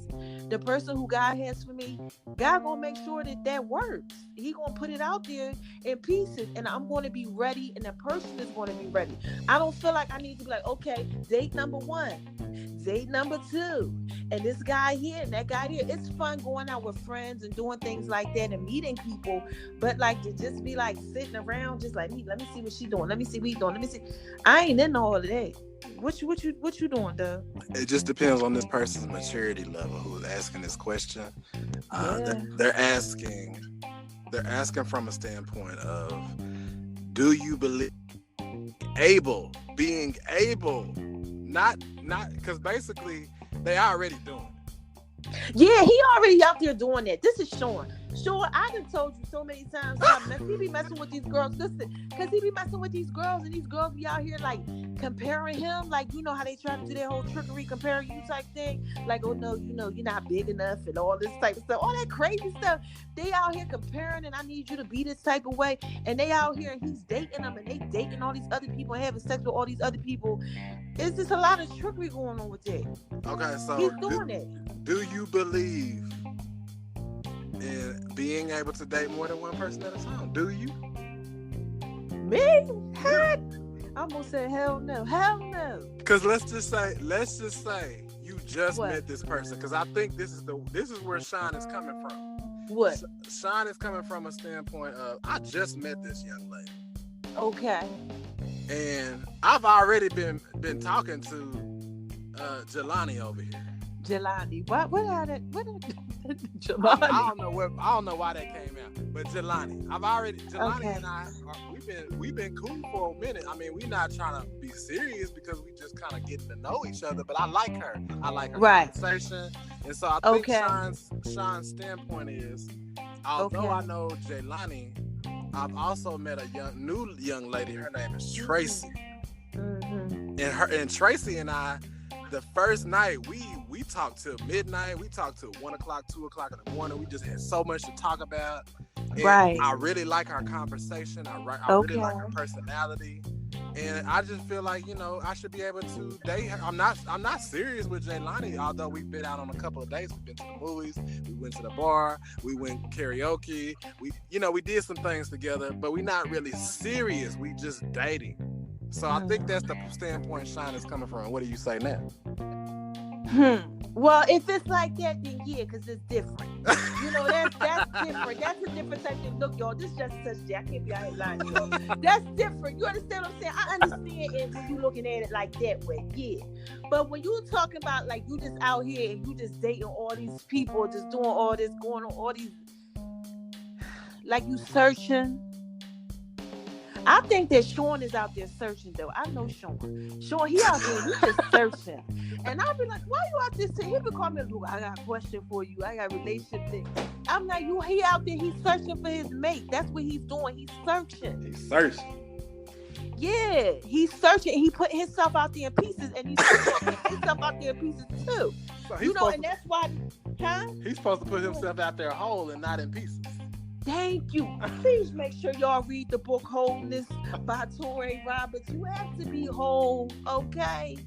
The person who God has for me, God gonna make sure that works. He gonna put it out there in pieces, and I'm going to be ready, and the person is going to be ready. I don't feel like I need to be okay, date number 1, date number 2, and this guy here and that guy here. It's fun going out with friends and doing things like that and meeting people, but to just be sitting around, just let me see what she doing. Let me see what he doing. Let me see. I ain't into all of that. What you doing, Doug? It just depends on this person's maturity level who is asking this question. They're asking from a standpoint of, do you believe being able, not because basically they already doing it. Yeah, he already out there doing that. This is Sean. Sean, I done told you so many times. He be messing with these girls. Listen, because he be messing with these girls, and these girls be out here like comparing him. Like, you know how they try to do their whole trickery, comparing you type thing. Like, oh no, you know, you're not big enough and all this type of stuff. All that crazy stuff. They out here comparing, and I need you to be this type of way. And they out here, and he's dating them, and they dating all these other people, and having sex with all these other people. It's just a lot of trickery going on with that. Okay, so He's doing it. Do you believe in being able to date more than one person at a time? Do you? Me? Heck? I almost said hell no. Hell no. Because let's just say you just What? met this person. Because I think this is where Sean is coming from. What? Sean is coming from a standpoint of, I just met this young lady, Okay. and I've already been talking to Jelani over here. Jelani. What did I Jelani? don't know why that came out, but Jelani Okay. and I we've been cool for a minute. I mean, we're not trying to be serious because we just kind of getting to know each other. But I like her. I like her Right. conversation, and so I think Okay. Sean's standpoint is, although Okay. I know Jelani, I've also met a new young lady. Her name is Tracy, Mm-hmm. and Tracy and I, the first night we talked till midnight. We talked till 1 o'clock, 2 o'clock in the morning. We just had so much to talk about. And Right. I really like our conversation. I really like her personality, and I just feel like, you know, I should be able to date her. I'm not serious with Jelani, although we've been out on a couple of dates. We've been to the movies. We went to the bar. We went karaoke. We did some things together, but we're not really serious. We just dating. So I think that's the standpoint Sean is coming from. What do you say now? Well, if it's like that, then yeah, because it's different. You know, that's different. That's a different type of look, y'all. This just such I can't be out here lying, y'all. That's different. You understand what I'm saying? I understand it when you looking at it like that way, yeah. But when you talking about like you just out here and you just dating all these people, just doing all this, going on all these, like you searching. I think that Sean is out there searching, though. I know Sean. Sean, he out there, he just searching. And I'll be like, why you out there searching? He be calling me, look, I got a question for you. I got a relationship thing. I'm like, he out there, he's searching for his mate. That's what he's doing. He's searching. He's searching. Yeah, he's searching. He put himself out there in pieces, and he's putting himself out there in pieces, too. So You know, and that's why, he's supposed to put himself out there whole and not in pieces. Thank you. Please make sure y'all read the book Wholeness by Touré Roberts. You have to be whole, okay?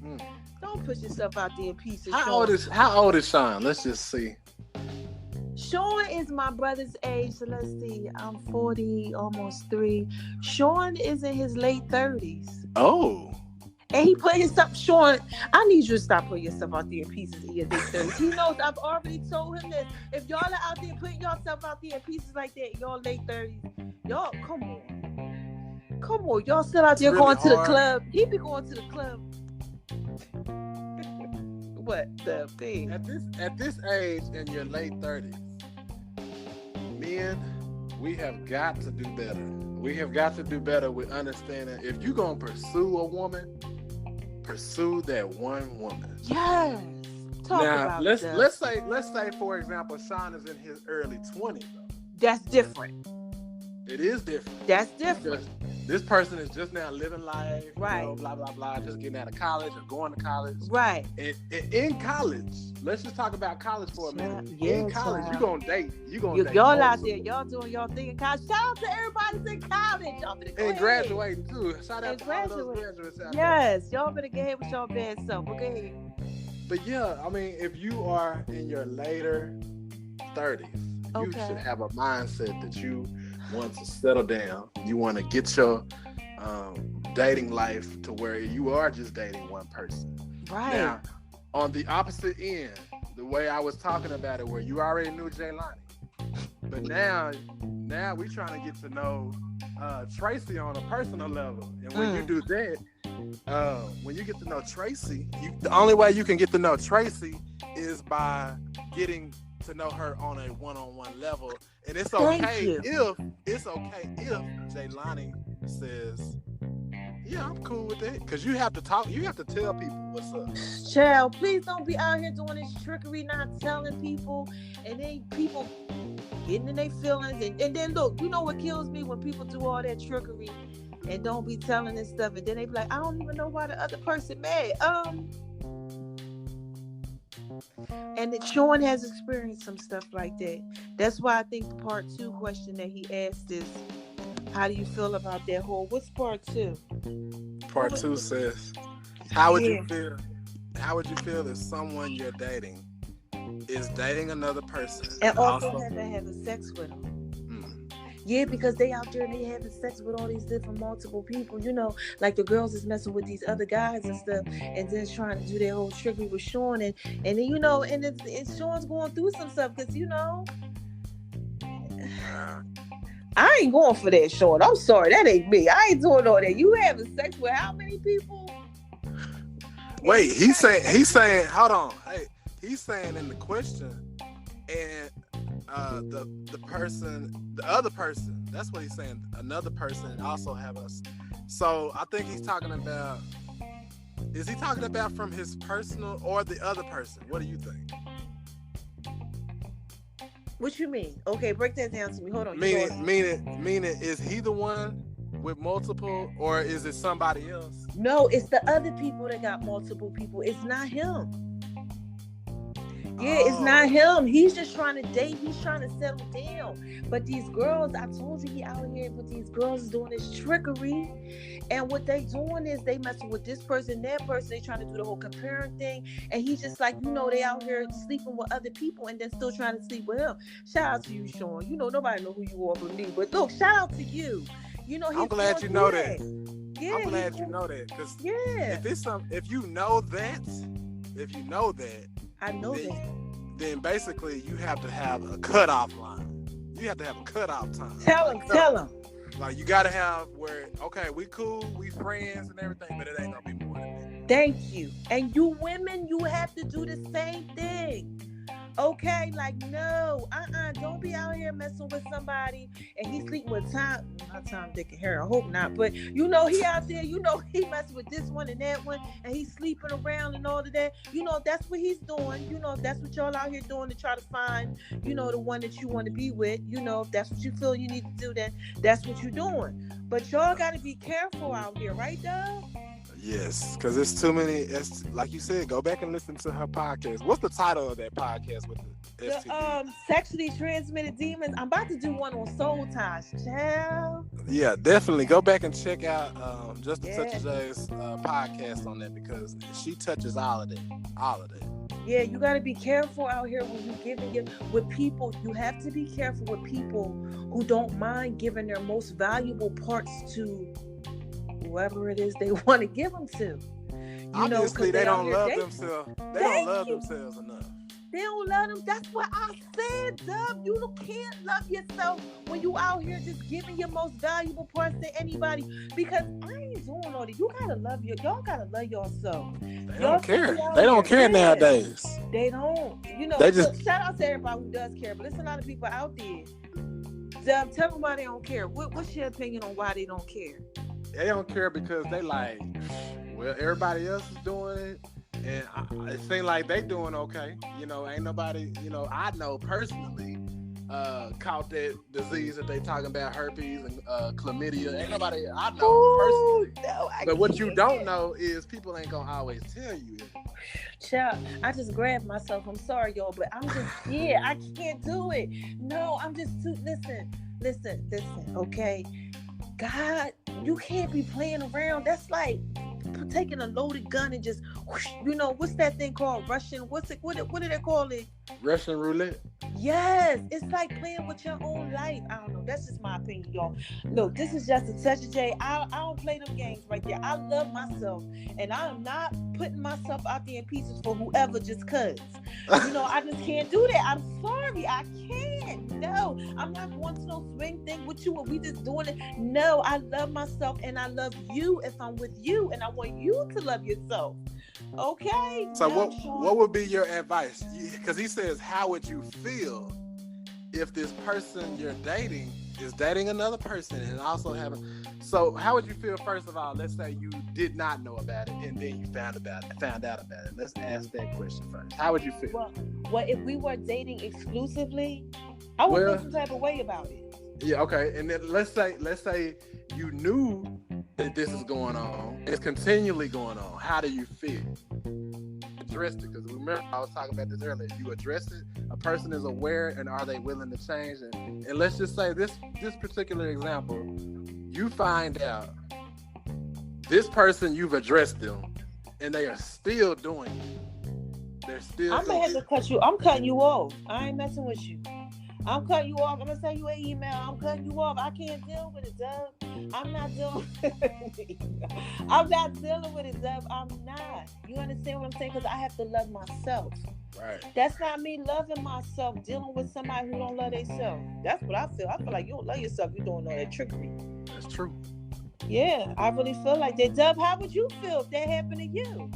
Don't push yourself out there in pieces. How old is Sean? Let's just see. Sean is my brother's age, so let's see. I'm 40, almost 3. Sean is in his late 30s. Oh. And he put himself, Sean, I need you to stop putting yourself out there in pieces in your late 30s. He knows I've already told him this. If y'all are out there putting yourself out there in pieces like that, y'all late 30s, y'all, come on. Come on, y'all still out there really going to the hard. club. He be going to the club. What the thing? At this age in your late 30s, men, we have got to do better. We have got to do better with understanding if you're gonna pursue a woman, pursue that one woman. Yes. Talk Now about let's that. let's say for example, Sean is in his early 20s though. That's different. It is different. That's different. Because this person is just now living life, Right. you know, blah blah blah, just getting out of college or going to college. Right. And in college, let's just talk about college for a minute. Yeah, in college, child. you're gonna date. You're gonna date. Y'all out multiple- there, y'all doing y'all thing in college. Shout out to everybody that's in college. Y'all better go and ahead. graduating too. Shout out And to all those graduate. graduates out there. Yes, y'all better get ahead with y'all bad self. Go ahead. But yeah, I mean, if you are in your later 30s, you Okay. should have a mindset that you want to settle down. You want to get your dating life to where you are just dating one person. Right. Now, on the opposite end, the way I was talking about it, where you already knew Jelani, but now we trying to get to know Tracy on a personal level. And when you do that, when you get to know Tracy, the only way you can get to know Tracy is by getting to know her on a one-on-one level. And it's Thank okay you. if Jelani says, Yeah, I'm cool with that. Because you have to talk. You have to tell people what's up. Child, please don't be out here doing this trickery, not telling people, and then people getting in their feelings. And then look, you know what kills me? When people do all that trickery and don't be telling this stuff, and then they be like, I don't even know why the other person mad. And that Sean has experienced some stuff like that. That's why I think the part 2 question that he asked is, how do you feel about that whole? What's part 2? Part 2 says, how would you feel? How would you feel if someone you're dating is dating another person and also having sex with them? Yeah, because they out there and they having sex with all these different multiple people, you know, like the girls is messing with these other guys and stuff, and then trying to do their whole trickery with Sean, and then, you know, and it's Sean's going through some stuff, because, you know, I ain't going for that, Sean. I'm sorry, that ain't me. I ain't doing all that. You having sex with how many people? Wait, he's saying, hold on. Hey, he's saying in the question, and the other person, that's what he's saying, another person also have us. So I think he's talking about, is he talking about from his personal or the other person? What do you think? What you mean? Okay, break that down to me. Hold on. Meaning, is he the one with multiple, or is it somebody else? No, it's the other people that got multiple people. It's not him. Yeah, It's not him. He's just trying to date. He's trying to settle down. But these girls, I told you, he out here with these girls doing this trickery. And what they doing is they messing with this person, that person. They trying to do the whole comparing thing. And he's just like, you know, they out here sleeping with other people and then still trying to sleep with him. Shout out to you, Sean. You know, nobody know who you are but me. But look, shout out to you. You know, I'm glad you know that. Yeah, I'm glad you know that. Because if you know that, I know that. Then basically you have to have a cutoff line. You have to have a cutoff time. Tell him. Like, you gotta have where, okay, we cool, we friends and everything, but it ain't gonna be more than that. Thank you. And you women, you have to do the same thing. Okay, like, no, don't be out here messing with somebody and he's sleeping with Tom, Dick, and Harry. I hope not, but you know, he out there, you know, he messing with this one and that one, and he's sleeping around and all of that. You know, that's what he's doing. You know, if that's what y'all out here doing to try to find, you know, the one that you want to be with. You know, if that's what you feel you need to do, then that's what you're doing. But y'all got to be careful out here, right, Doug? Yes, because it's too many. It's, like you said, go back and listen to her podcast. What's the title of that podcast with the STD? The Sexually Transmitted Demons. I'm about to do one on Soul Ties, child. Yeah, definitely go back and check out Just a Touch of J's podcast on that, because she touches all of that. Yeah, you got to be careful out here when you're giving it with people. You have to be careful with people who don't mind giving their most valuable parts to whoever it is they want to give them to. Obviously, they don't love themselves. They don't love themselves enough. They don't love them. That's what I said, Dub. You can't love yourself when you out here just giving your most valuable parts to anybody. Because I ain't doing all that. You gotta love y'all gotta love yourself. They don't care. They don't care nowadays. They don't. You know. They just shout out to everybody who does care. But there's a lot of people out there. Dub, tell them why they don't care. What's your opinion on why they don't care? They don't care because they like, well, everybody else is doing it, and it seems like they doing okay. You know, ain't nobody, you know, I know personally caught that disease that they talking about, herpes and chlamydia. Ain't nobody I know personally. No, but what you don't know is people ain't gonna always tell you it. Child, I just grabbed myself. I'm sorry, y'all, but I'm just, I can't do it. No, I'm just too, listen, okay? God, you can't be playing around. That's like taking a loaded gun and just, whoosh, you know, what's that thing called? Russian, what do they call it? Russian roulette? Yes, it's like playing with your own life. I don't know. That's just my opinion, y'all. Look, this is just a touch of J. I don't play them games right there. I love myself, and I am not putting myself out there in pieces for whoever just cause. You know, I just can't do that. I'm sorry, I can't. No, I'm not going to no swing thing with you and we just doing it. No, I love myself and I love you if I'm with you, and I want you to love yourself. Okay. So what would be your advice? Because he says, how would you feel if this person you're dating is dating another person and also having. So how would you feel, first of all? Let's say you did not know about it and then you found out about it. Let's ask that question first. How would you feel? Well, if we were dating exclusively, I would feel some type of way about it. Yeah, okay. And then let's say you knew that this is going on. It's continually going on. How do you feel? Addressed it, because remember I was talking about this earlier. You address it. A person is aware, and are they willing to change? And let's just say this particular example, you find out this person, you've addressed them, and they are still doing it. They're still. I'm gonna have to cut you. I'm cutting you off. I ain't messing with you. I'm cutting you off. I'm gonna send you an email. I'm cutting you off. I can't deal with it, Dub. I'm not dealing. I'm not dealing with it, Dub. I'm not. You understand what I'm saying? Because I have to love myself. Right. That's not me loving myself. Dealing with somebody who don't love themselves. That's what I feel. I feel like you don't love yourself. You're doing all that trickery. That's true. Yeah, I really feel like that. Dub, how would you feel if that happened to you?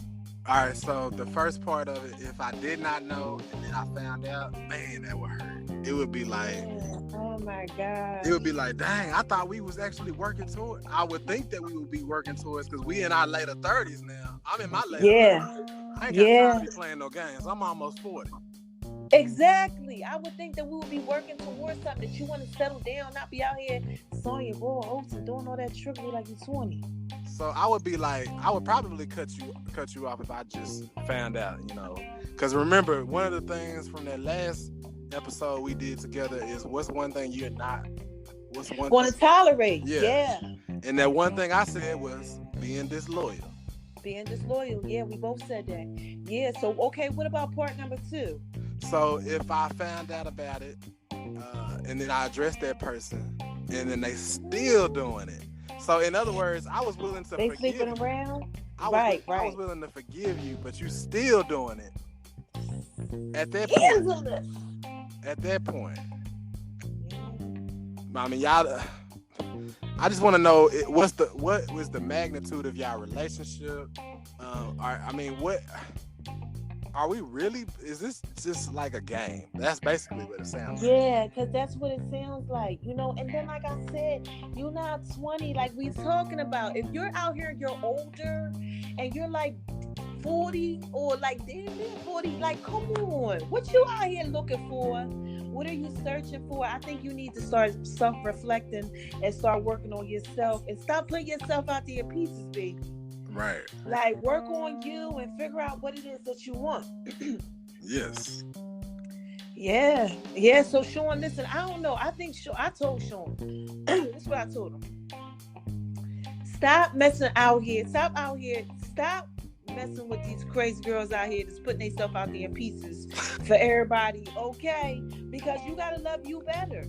All right. So the first part of it, if I did not know and then I found out, man, that would hurt. It would be like, oh my God. It would be like, dang, I thought we was actually working towards. I would think that we would be working towards, because we in our later 30s now. I'm in my later 30s. I ain't got time to be playing no games. I'm almost 40. Exactly. I would think that we would be working towards something, that you want to settle down, not be out here sawing your raw oats and doing all that trickery like you're 20. So I would be like, I would probably cut you off if I just found out, because remember, one of the things from that last episode we did together is, what's one thing you're not going to tolerate. Yeah. And that one thing I said was being disloyal. Yeah, we both said that. Yeah. So okay, what about part number 2? So if I found out about it and then I addressed that person and then they still doing it, so in other words, I was willing to they forgive sleeping you. around. I was willing to forgive you, but you still doing it. At that point, I mean, y'all. I just want to know what was the magnitude of y'all relationship? What are we really? Is this just like a game? That's basically what it sounds like. Yeah, because that's what it sounds like, And then, like I said, you're not 20, like we talking about. If you're out here, you're older, and you're like 40 or like damn near 40, like come on, what you out here looking for? What are you searching for? I think you need to start self-reflecting and start working on yourself and stop putting yourself out there in pieces, baby. Right. Like work on you and figure out what it is that you want. Yes. Yeah. So Sean, listen, I don't know. I told Sean. This is what I told him. Stop messing out here. Stop messing with these crazy girls out here that's putting themselves out there in pieces for everybody, okay? Because you gotta love you better.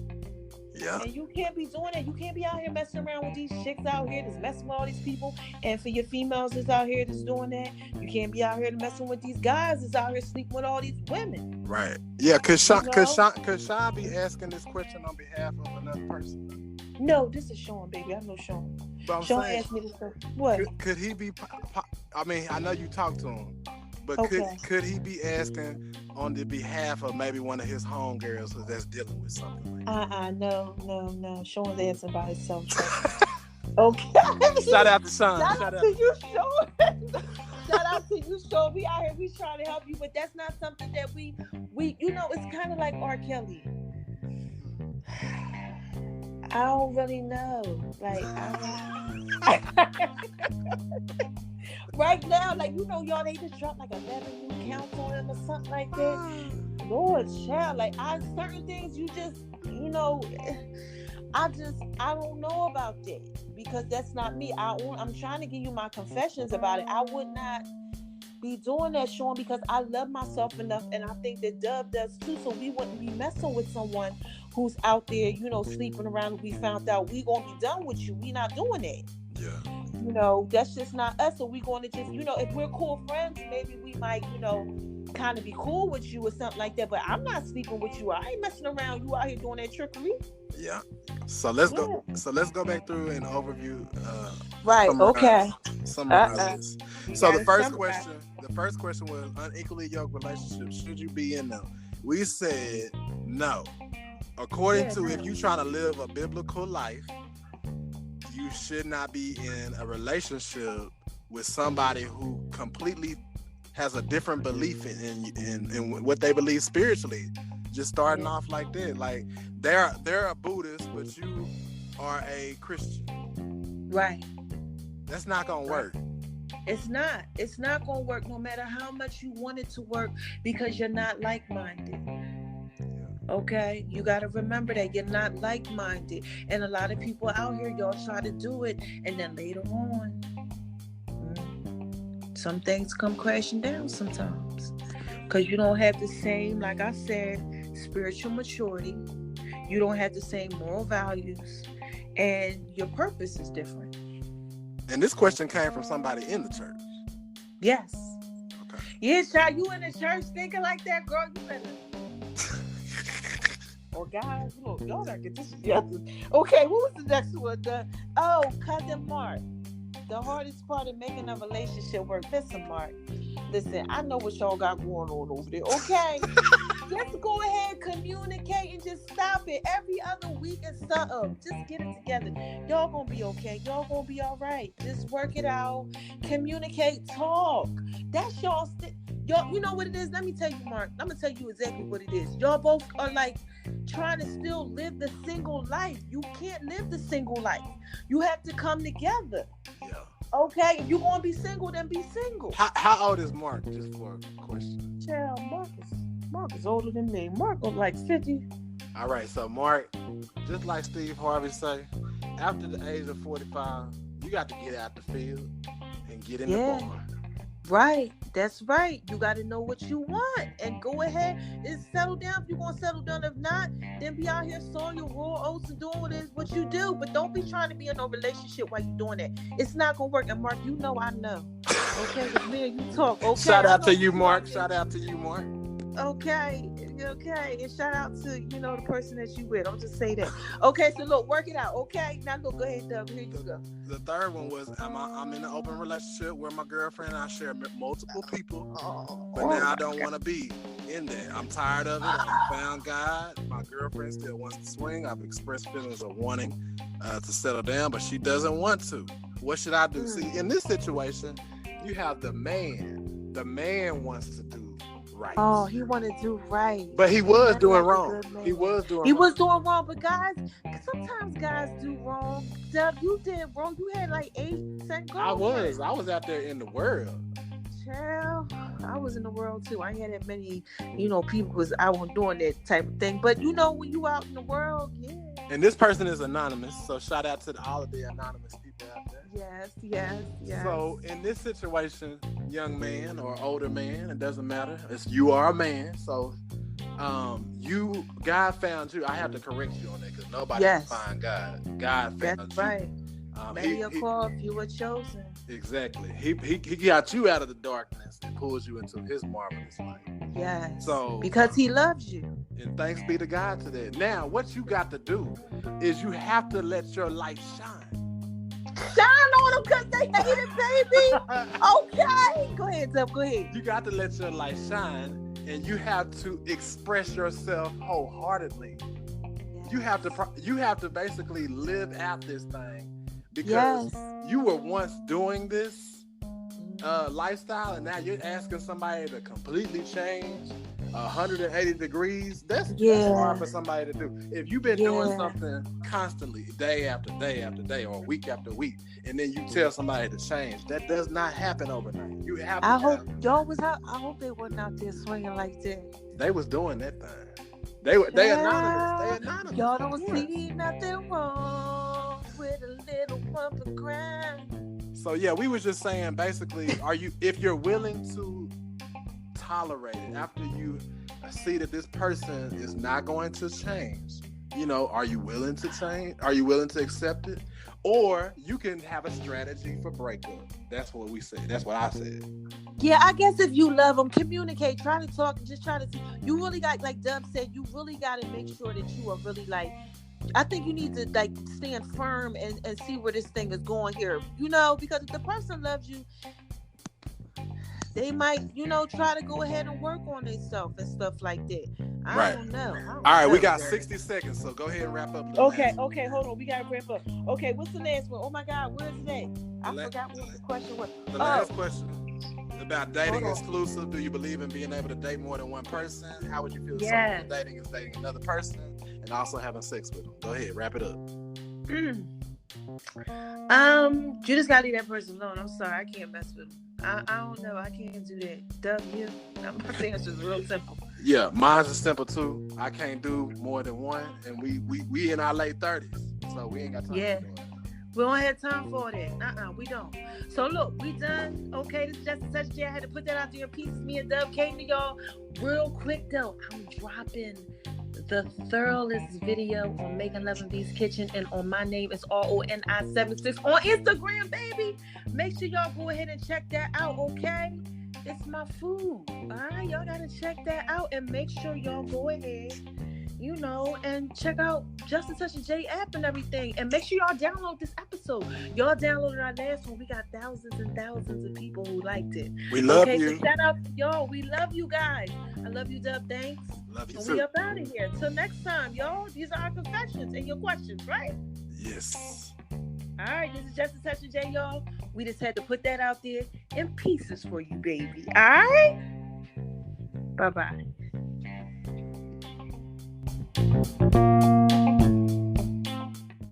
Yeah. And you can't be doing that. You can't be out here messing around with these chicks out here that's messing with all these people. And for your females that's out here that's doing that, you can't be out here messing with these guys that's out here sleeping with all these women. Right. Yeah, could Sean be asking this question on behalf of another person? No, this is Sean, baby. I know Sean. Sean asked me this question. What? Could he be? I mean, I know you talked to him, but could he be asking on the behalf of maybe one of his homegirls that's dealing with something? Like No. Sean's answering by himself. Okay. Shout out to Sean. Shout out to you, Sean. Shout out to you, Sean. We out here, we trying to help you, but that's not something that we it's kind of like R. Kelly. I don't really know. Like, right now, like, y'all, they just dropped like 11 new counts on him or something like that. Lord, child, like, certain things you just, I don't know about that because that's not me. I'm trying to give you my confessions about it. I would not be doing that, Sean, because I love myself enough, and I think that Dub does too, so we wouldn't be messing with someone who's out there, sleeping around, and we found out we gonna be done with you. We not doing that. Yeah. That's just not us. So we gonna just, if we're cool friends, maybe we might, kind of be cool with you or something like that. But I'm not sleeping with you. I ain't messing around. You out here doing that trickery. Yeah. So let's go. So let's go back through an overview. Right. Okay. Summarize this. So the first question was unequally yoked relationships. Should you be in them? We said no. According to, if you're trying to live a biblical life, you should not be in a relationship with somebody who completely has a different belief in what they believe spiritually. Just starting off like that. Like they're a Buddhist, but you are a Christian. Right. That's not gonna work. It's not. It's not gonna work no matter how much you want it to work, because you're not like-minded. Okay, you got to remember that you're not like-minded, and a lot of people out here, y'all try to do it, and then later on, some things come crashing down sometimes, because you don't have the same, like I said, spiritual maturity. You don't have the same moral values, and your purpose is different. And this question came from somebody in the church. Yes. Okay. Yeah, child, you in the church thinking like that, girl? You better. Oh, guys, look, y'all gotta get this together. Okay, what was the next one? Cousin Mark. The hardest part of making a relationship work. Listen, Mark. Listen, I know what y'all got going on over there. Okay, just go ahead, communicate, and just stop it. Every other week and something. Just get it together. Y'all gonna be okay. Y'all gonna be all right. Just work it out. Communicate. Talk. That's y'all. Y'all, you know what it is? Let me tell you, Mark. I'm gonna tell you exactly what it is. Y'all both are like trying to still live the single life. You can't live the single life. You have to come together. Yeah. Okay, if you're gonna be single, then be single. How old is Mark? Just for a question. Child, Mark is older than me. Mark was like 50. All right, so Mark, just like Steve Harvey say, after the age of 45, you got to get out the field and get in the barn. Right, that's right. You got to know what you want and go ahead and settle down. If you're going to settle down, if not, then be out here sowing your raw oats and doing what you do. But don't be trying to be in a relationship while you're doing that. It's not going to work. And Mark, you know I know. Okay, with me and you talk. Okay. Shout out to you, Mark. Shout out to you, Mark. Okay. And shout out to, the person that you with. I'll just say that. Okay, so look, work it out. Okay, now look, go ahead, Doug. Here you go. The third one was, I'm in an open relationship where my girlfriend and I share multiple people, but now I don't want to be in there. I'm tired of it. I found God. My girlfriend still wants to swing. I've expressed feelings of wanting to settle down, but she doesn't want to. What should I do? See, in this situation, you have the man. The man wants to do right. Oh, he wanted to do right. But he was doing wrong. He was doing wrong. But guys, sometimes guys do wrong. Dub, you did wrong. You had like 8 girlfriends. I was out there in the world. Child, I was in the world too. I ain't had that many, people because I wasn't doing that type of thing. But when you out in the world, yeah. And this person is anonymous, so shout out to all of the anonymous people out there. Yes. So in this situation, young man or older man, it doesn't matter. You are a man, so God found you. I have to correct you on that because nobody can find God. God found you. That's right. Many are called, few were chosen. Exactly. He got you out of the darkness and pulls you into his marvelous light. Yes. So because he loves you. And thanks be to God to that. Now, what you got to do is you have to let your light shine. Shine on them because they hate it, baby. Okay. Go ahead, Zeb. Go ahead. You got to let your light shine, and you have to express yourself wholeheartedly. Yes. You have to basically live out this thing. Because you were once doing this lifestyle, and now you're asking somebody to completely change 180 degrees. That's hard for somebody to do. If you've been doing something constantly, day after day after day, or week after week, and then you tell somebody to change, that does not happen overnight. You have. I hope they wasn't out there swinging like that. They was doing that thing. They anonymous. They anonymous. Y'all don't see nothing wrong with a little bump of ground. So we was just saying, basically, if you're willing to tolerate it after you see that this person is not going to change, are you willing to change? Are you willing to accept it? Or you can have a strategy for breakup. That's what we said. That's what I said. Yeah, I guess if you love them, communicate, try to talk, just try to see. You really got, like Dub said, you really got to make sure that you are really I think you need to stand firm and see where this thing is going here. Because if the person loves you, they might, try to go ahead and work on themselves and stuff like that. I don't know. All right, we got 60 seconds, so go ahead and wrap up. Okay, hold on. We got to wrap up. Okay, what's the last one? Oh my God, where's it at? I forgot what the question was. The last question about dating exclusive. Do you believe in being able to date more than one person? How would you feel if someone dating is dating another person and also having sex with them? Go ahead, wrap it up. You just gotta leave that person alone. I'm sorry, I can't mess with them. I don't know. I can't do that. W. My answer is real simple. Yeah, mine's is simple too. I can't do more than one, and we in our late 30s, so we ain't got time. Yeah, we don't have time for that. We don't. So look, we done. Okay, this is just such a I had to put that out there in pieces. Me and Dub came to y'all real quick though. I'm dropping the thoroughest video on Making Love in V's Kitchen, and on my name is RONI76 on Instagram, baby. Make sure y'all go ahead and check that out, okay? It's my food. All right, y'all gotta check that out, and make sure y'all go ahead, and check out Just a Touch of J app and everything, and make sure y'all download this episode. Y'all downloaded our last one. We got thousands and thousands of people who liked it. We love you. So shout out to y'all. We love you guys. I love you, Dub. Thanks. Love you and too. We up out of here. Till next time, y'all. These are our confessions and your questions, right? Yes. All right, this is Just a Touch of J, y'all. We just had to put that out there in pieces for you, baby. All right? Bye-bye.